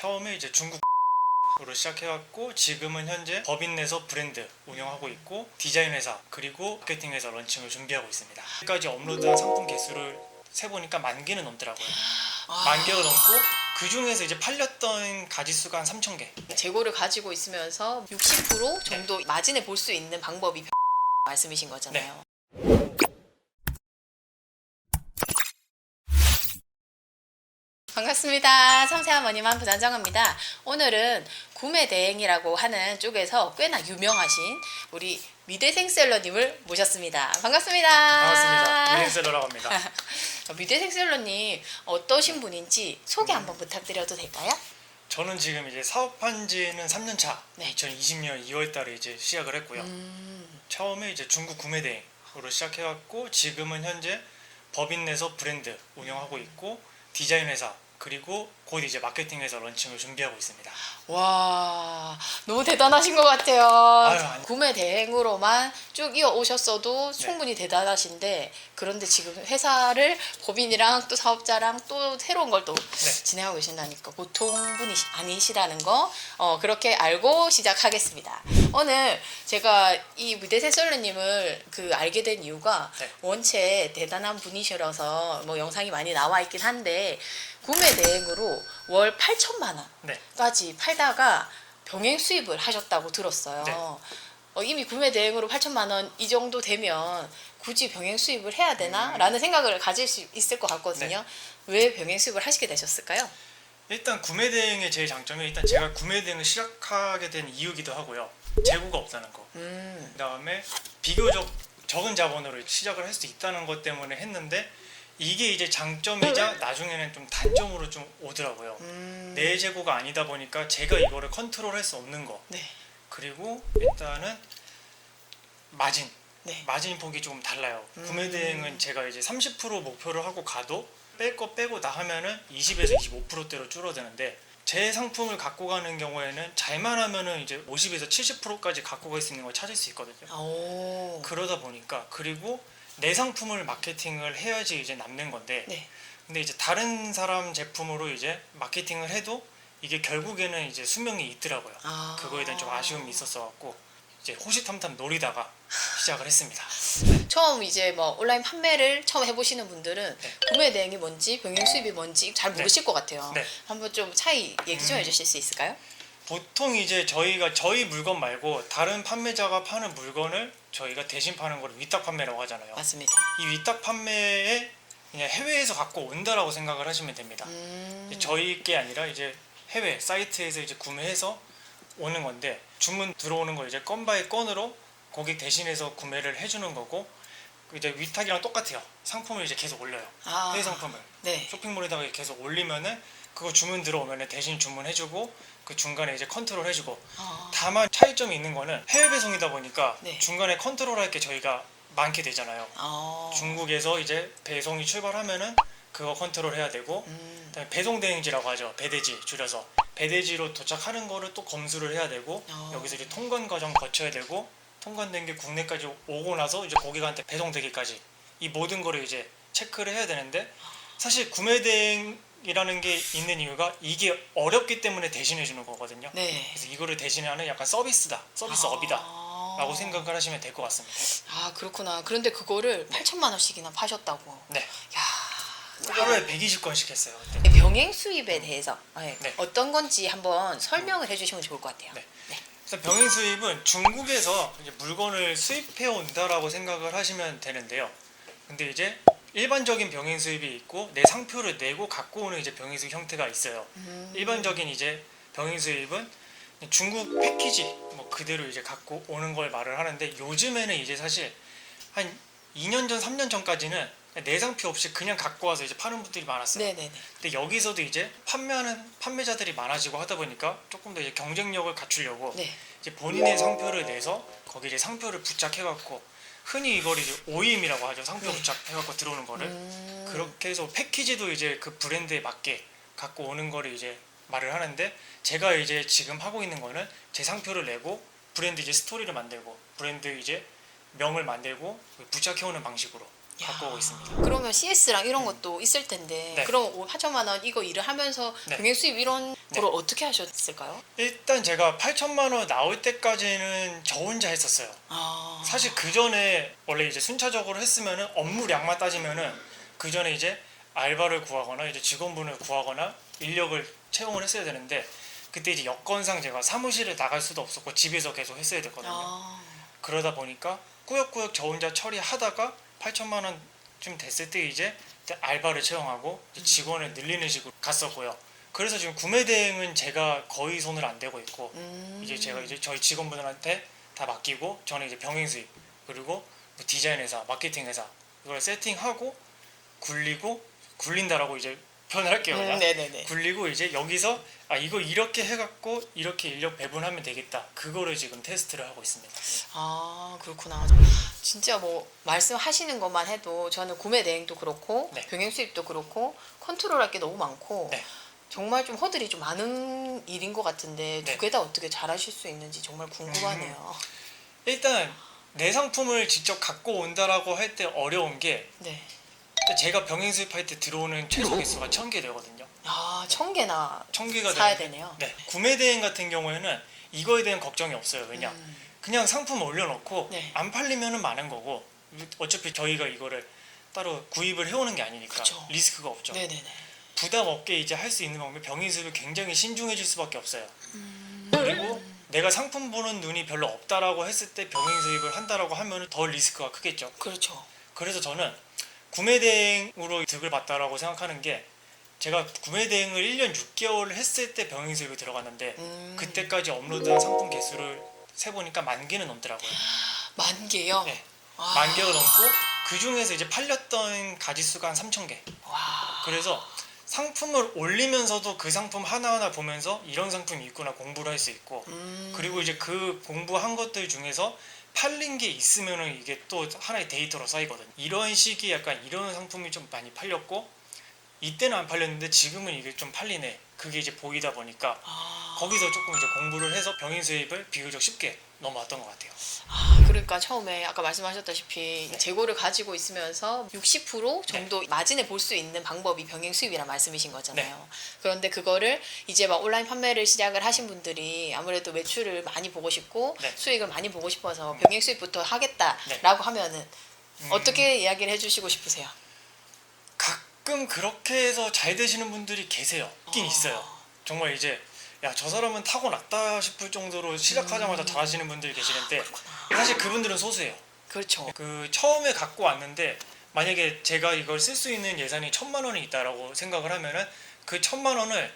처음에 이제 중국으로 시작해왔고 지금은 현재 법인 내에서 브랜드 운영하고 있고 디자인 회사 그리고 마케팅 회사 런칭을 준비하고 있습니다. 지금까지 업로드한 상품 개수를 세보니까 10,000개는 넘더라고요. 10,000개가 넘고 그 중에서 이제 팔렸던 가지수가 한 3,000개. 재고를 가지고 있으면서 60% 정도 마진을 볼 수 있는 방법이 말씀이신 거잖아요. 반갑습니다. 섬세한 머니맘 부단정입니다. 오늘은 구매 대행이라고 하는 쪽에서 꽤나 유명하신 우리 미대생 셀러님을 모셨습니다. 반갑습니다. 반갑습니다. 미대생셀러라고 합니다. 미대생 셀러님 어떠신 분인지 소개 한번 부탁드려도 될까요? 저는 지금 이제 사업한 지는 3년 차. 네. 2020년 2월 달에 이제 시작을 했고요. 처음에 이제 중국 구매 대행으로 시작해왔고 지금은 현재 법인 내에서 브랜드 운영하고 있고 디자인 회사 그리고 곧 이제 마케팅 회사 런칭을 준비하고 있습니다. 와, 너무 대단하신 것 같아요. 아유. 구매 대행으로만 쭉 이어오셨어도 충분히 대단하신데, 그런데 지금 회사를 법인이랑 또 사업자랑 또 새로운 걸 또 진행하고 계신다니까 보통 분이 아니시라는 거 그렇게 알고 시작하겠습니다. 오늘 제가 이 미대생 셀러님을 알게 된 이유가 원체 대단한 분이시라서 뭐 영상이 많이 나와 있긴 한데, 구매 대행으로 월 8천만 원까지 팔다가 병행 수입을 하셨다고 들었어요. 이미 구매 대행으로 8천만 원 이 정도 되면 굳이 병행 수입을 해야 되나? 라는 생각을 가질 수 있을 것 같거든요. 왜 병행 수입을 하시게 되셨을까요? 일단 구매 대행의 제일 장점이 일단 제가 구매 대행을 시작하게 된 이유기도 하고요. 재고가 없다는 거. 그다음에 비교적 적은 자본으로 시작을 할 수 있다는 것 때문에 했는데 이게 이제 장점이자 나중에는 좀 단점으로 좀 오더라고요. 내 재고가 아니다 보니까 제가 이거를 컨트롤할 수 없는 거. 그리고 일단은 마진 폭이 조금 달라요. 구매 대행은 제가 이제 30% 목표를 하고 가도 뺄 거 빼고 다 하면은 20에서 25%대로 줄어드는데 제 상품을 갖고 가는 경우에는 잘만 하면은 이제 50에서 70%까지 갖고 갈 수 있는 걸 찾을 수 있거든요. 그러다 보니까 그리고 내 상품을 마케팅을 해야지 이제 남는 건데 근데 이제 다른 사람 제품으로 이제 마케팅을 해도 이게 결국에는 이제 수명이 있더라고요. 그거에 대한 좀 아쉬움이 있었어 갖고 이제 호시탐탐 노리다가 시작을 했습니다. 처음 이제 뭐 온라인 판매를 처음 해보시는 분들은 구매 대행이 뭔지 병행 수입이 뭔지 잘 모르실 것 같아요. 한번 좀 차이 얘기 좀 해주실 수 있을까요? 보통 이제 저희가 저희 물건 말고 다른 판매자가 파는 물건을 저희가 대신 파는 걸 위탁 판매라고 하잖아요. 맞습니다. 이 위탁 판매에 그냥 해외에서 갖고 온다라고 생각을 하시면 됩니다. 저희 게 아니라 이제 해외 사이트에서 이제 구매해서 오는 건데 주문 들어오는 거 이제 건 바이 건으로 고객 대신해서 구매를 해주는 거고 이제 위탁이랑 똑같아요. 상품을 이제 계속 올려요. 해외 상품을 쇼핑몰에다가 계속 올리면은 그거 주문 들어오면은 대신 주문해주고 그 중간에 이제 컨트롤 해주고 다만 차이점이 있는 거는 해외 배송이다 보니까 중간에 컨트롤할 게 저희가 많게 되잖아요. 중국에서 이제 배송이 출발하면은 그거 컨트롤 해야 되고 그다음에 배송 대행지라고 하죠. 배대지 줄여서 배대지로 도착하는 거를 또 검수를 해야 되고 여기서 이제 통관 과정 거쳐야 되고 통관된 게 국내까지 오고 나서 이제 고객한테 배송되기까지 이 모든 거를 이제 체크를 해야 되는데 사실 구매 대행이라는 게 있는 이유가 이게 어렵기 때문에 대신해 주는 거거든요. 그래서 이거를 대신하는 약간 서비스업이다 라고 생각을 하시면 될 것 같습니다. 그렇구나. 그런데 그거를 8천만 원씩이나 파셨다고. 하루에 120건씩 했어요. 병행 수입에 대해서 어떤 건지 한번 설명을 해주시면 좋을 것 같아요. 그래서 병행 수입은 중국에서 이제 물건을 수입해 온다라고 생각을 하시면 되는데요. 근데 이제 일반적인 병행 수입이 있고 내 상표를 내고 갖고 오는 이제 병행 수입 형태가 있어요. 일반적인 이제 병행 수입은 중국 패키지 뭐 그대로 이제 갖고 오는 걸 말을 하는데 요즘에는 이제 사실 한 2년 전, 3년 전까지는 내 상표 없이 그냥 갖고 와서 이제 파는 분들이 많았어요. 근데 여기서도 이제 판매하는 판매자들이 많아지고 하다 보니까 조금 더 이제 경쟁력을 갖추려고 이제 본인의 상표를 내서 거기 이제 상표를 부착해갖고 흔히 이걸 이제 OEM이라고 하죠. 상표 부착해갖고 들어오는 거를 그렇게 해서 패키지도 이제 그 브랜드에 맞게 갖고 오는 거를 이제 말을 하는데 제가 이제 지금 하고 있는 거는 제 상표를 내고 브랜드 이제 스토리를 만들고 브랜드 이제 명을 만들고 부착해오는 방식으로 갖고 오고 있습니다. 그러면 CS랑 이런 것도 있을 텐데 네. 그럼 8천만 원 이거 일을 하면서 네. 병행 수입 이런 네. 걸 어떻게 하셨을까요? 일단 제가 8천만 원 나올 때까지는 저 혼자 했었어요. 아, 사실 그 전에 원래 이제 순차적으로 했으면은 업무량만 따지면은 그 전에 이제 알바를 구하거나 이제 직원분을 구하거나 인력을 채용을 했어야 되는데 그때 이제 여건상 제가 사무실에 나갈 수도 없었고 집에서 계속 했어야 됐거든요. 아, 그러다 보니까 꾸역꾸역 저 혼자 처리하다가 8천만 원쯤 됐을 때 이제 알바를 채용하고 이제 직원을 늘리는 식으로 갔었고요. 그래서 지금 구매 대행은 제가 거의 손을 안 대고 있고 이제 제가 이제 저희 직원분들한테 다 맡기고 저는 이제 병행 수입 그리고 뭐 디자인 회사, 마케팅 회사 이걸 세팅하고 굴린다라고 이제 표현을 할게요. 그냥. 네네네. 굴리고 이제 여기서 이거 이렇게 해갖고 이렇게 인력 배분하면 되겠다. 그거를 지금 테스트를 하고 있습니다. 아, 그렇구나. 진짜 뭐 말씀하시는 것만 해도 저는 구매 대행도 그렇고 네. 병행 수입도 그렇고 컨트롤할 게 너무 많고 네. 정말 좀 허들이 좀 많은 일인 것 같은데 네. 두 개 다 어떻게 잘하실 수 있는지 정말 궁금하네요. 일단 내 상품을 직접 갖고 온다라고 할 때 어려운 게 네. 제가 병행 수입할 때 들어오는 최소 개수가 1000개 되거든요. 아, 1000개나 1000개가 사야 되네요. 네. 구매 대행 같은 경우에는 이거에 대한 걱정이 없어요. 왜냐? 음. 그냥 상품 올려놓고 네. 안 팔리면은 많은 거고 어차피 저희가 이거를 따로 구입을 해오는 게 아니니까 그쵸. 리스크가 없죠. 네네네. 부담 없게 이제 할 수 있는 방법이 병행 수입을 굉장히 신중해질 수밖에 없어요. 그리고 내가 상품 보는 눈이 별로 없다라고 했을 때 병행 수입을 한다라고 하면 더 리스크가 크겠죠. 그렇죠. 그래서 저는 구매 대행으로 득을 봤다라고 생각하는 게 제가 구매 대행을 1년 6개월 했을 때 병행 수입이 들어갔는데 그때까지 업로드한 상품 개수를 세보니까 10,000개는 넘더라고요. 10,000개요? 네. 와. 10,000개가 넘고 그 중에서 이제 팔렸던 가지수가 한 3,000개. 와. 그래서 상품을 올리면서도 그 상품 하나하나 보면서 이런 상품이 있구나 공부를 할 수 있고 그리고 이제 그 공부한 것들 중에서 팔린 게 있으면은 이게 또 하나의 데이터로 쌓이거든요. 이런 시기에 약간 이런 상품이 좀 많이 팔렸고 이때는 안 팔렸는데 지금은 이게 좀 팔리네. 그게 이제 보이다 보니까 아. 거기서 조금 이제 공부를 해서 병행 수입을 비교적 쉽게 넘어왔던 것 같아요. 아, 그러니까 처음에 아까 말씀하셨다시피 네. 재고를 가지고 있으면서 60% 정도 마진을 볼 수 있는 방법이 병행 수입이란 말씀이신 거잖아요. 네. 그런데 그거를 이제 막 온라인 판매를 시작을 하신 분들이 아무래도 매출을 많이 보고 싶고 네. 수익을 많이 보고 싶어서 병행 수입부터 하겠다라고 하면은 어떻게 이야기를 해주시고 싶으세요? 가끔 그렇게 해서 잘 되시는 분들이 계세요. 있긴 아. 있어요. 정말 이제 야, 저 사람은 타고났다 싶을 정도로 시작하자마자 잘하시는 분들이 계시는데 사실 그분들은 소수예요. 그렇죠. 그 처음에 갖고 왔는데 만약에 제가 이걸 쓸 수 있는 예산이 1,000만 원이 있다라고 생각을 하면은 그 1,000만 원을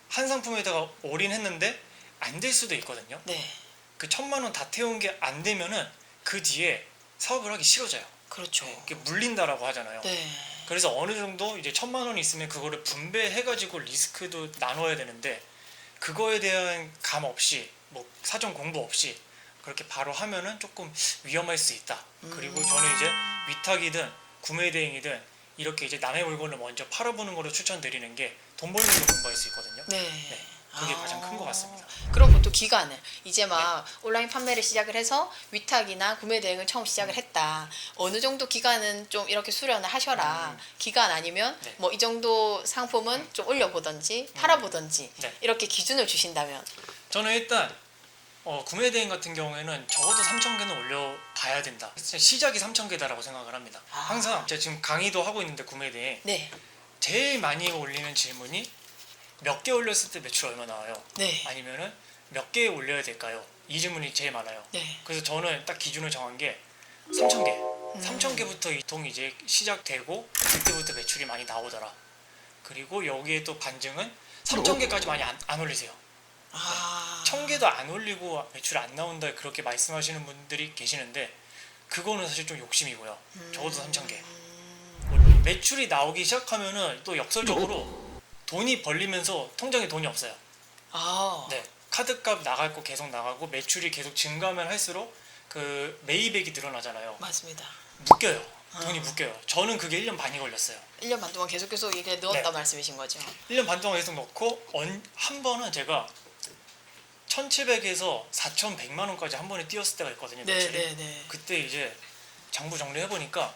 한 상품에다가 올인했는데 안 될 수도 있거든요. 네. 그 1,000만 원 다 태운 게 안 되면은 그 뒤에 사업을 하기 싫어져요. 그렇죠. 이게 물린다라고 하잖아요. 네. 그래서 어느 정도 이제 1,000만 원이 있으면 그거를 분배해가지고 리스크도 나눠야 되는데 그거에 대한 감 없이 뭐 사전 공부 없이 그렇게 바로 하면은 조금 위험할 수 있다. 그리고 저는 이제 위탁이든 구매 대행이든 이렇게 이제 남의 물건을 먼저 팔아보는 거를 추천드리는 게 돈 벌는 걸 공부할 수 있거든요. 네. 네, 그게 가장 큰 것 같습니다. 그럼 보통 기간을 이제 막 온라인 판매를 시작을 해서 위탁이나 구매 대행을 처음 시작을 했다. 어느 정도 기간은 좀 이렇게 수련을 하셔라. 기간 아니면 네. 뭐 이 정도 상품은 좀 올려보든지 팔아보든지 네. 이렇게 기준을 주신다면 저는 일단 구매 대행 같은 경우에는 적어도 3,000개는 올려봐야 된다. 시작이 3,000개다라고 생각을 합니다. 아. 항상 제가 지금 강의도 하고 있는데 구매 대행 네. 제일 많이 올리는 질문이 몇 개 올렸을 때 매출 얼마 나와요? 네. 아니면은 몇 개 올려야 될까요? 이 질문이 제일 많아요. 네. 그래서 저는 딱 기준을 정한 게 3,000개. 3,000개부터 이 통이 이제 시작되고 그때부터 매출이 많이 나오더라. 그리고 여기에 또 반증은 3,000개까지 많이 안 올리세요. 아. 1,000개도 안 올리고 매출 안 나온다 그렇게 말씀하시는 분들이 계시는데 그거는 사실 좀 욕심이고요. 적어도 3,000개. 매출이 나오기 시작하면은 또 역설적으로 돈이 벌리면서 통장에 돈이 없어요. 아. 네, 카드값 나갈 거 계속 나가고 매출이 계속 증가하면 할수록 그 매입액이 늘어나잖아요. 맞습니다. 묶여요. 돈이 묶여요. 저는 그게 1년 반이 걸렸어요. 1년 반 동안 계속 이게 넣었다 네. 말씀이신 거죠. 1년 반 동안 계속 넣고 한 번은 제가 1,700에서 4,100만 원까지 한 번에 뛰었을 때가 있거든요. 네, 매출이. 네, 네. 그때 이제 장부 정리해 보니까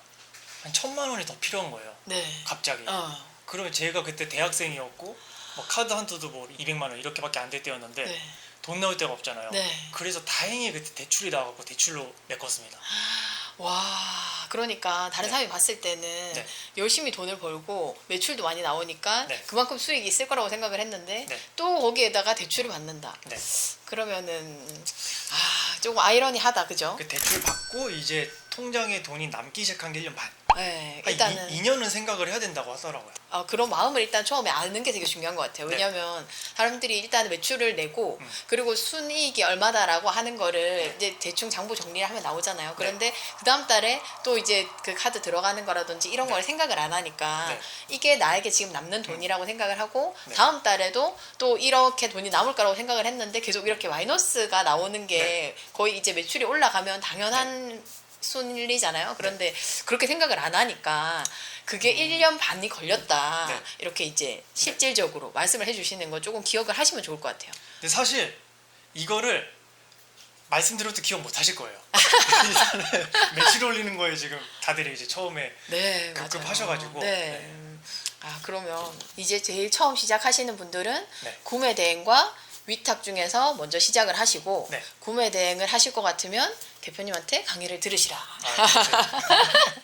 한 1,000만 원이 더 필요한 거예요. 네. 갑자기. 어. 그러면 제가 그때 대학생이었고 뭐 카드 한도도 뭐 200만 원 이렇게밖에 안 될 때였는데 네. 돈 나올 데가 없잖아요. 네. 그래서 다행히 그때 대출이 나와갖고 대출로 메꿨습니다. 와, 그러니까 다른 네. 사람이 봤을 때는 네. 열심히 돈을 벌고 매출도 많이 나오니까 네. 그만큼 수익이 있을 거라고 생각을 했는데 네. 또 거기에다가 대출을 받는다. 네. 그러면은 조금 아이러니하다, 그죠? 그 대출 받고 이제 통장에 돈이 남기 시작한 게 1년 반. 네, 한 일단은 2년은 생각을 해야 된다고 하더라고요. 그런 마음을 일단 처음에 아는 게 되게 중요한 것 같아요. 네. 왜냐하면 사람들이 일단 매출을 내고 그리고 순이익이 얼마다라고 하는 거를 이제 대충 장부 정리를 하면 나오잖아요. 그런데 그 다음 달에 또 이제 그 카드 들어가는 거라든지 이런 걸 생각을 안 하니까 네. 이게 나에게 지금 남는 돈이라고 생각을 하고 네. 다음 달에도 또 이렇게 돈이 남을 거라고 생각을 했는데 계속 이렇게 마이너스가 나오는 게 거의 이제 매출이 올라가면 당연한 순리잖아요. 그런데 그렇게 생각을 안 하니까 그게 1년 반이 걸렸다. 네. 이렇게 이제 실질적으로 말씀을 해주시는 거 조금 기억을 하시면 좋을 것 같아요. 근데 사실 이거를 말씀드려도 기억 못 하실 거예요. 매출 올리는 거에 지금 다들 이제 처음에 네, 급급하셔가지고. 맞아요. 네. 네. 그러면 이제 제일 처음 시작하시는 분들은 네. 구매 대행과 위탁 중에서 먼저 시작을 하시고 네. 구매 대행을 하실 것 같으면 대표님한테 강의를 들으시라. 아, 네.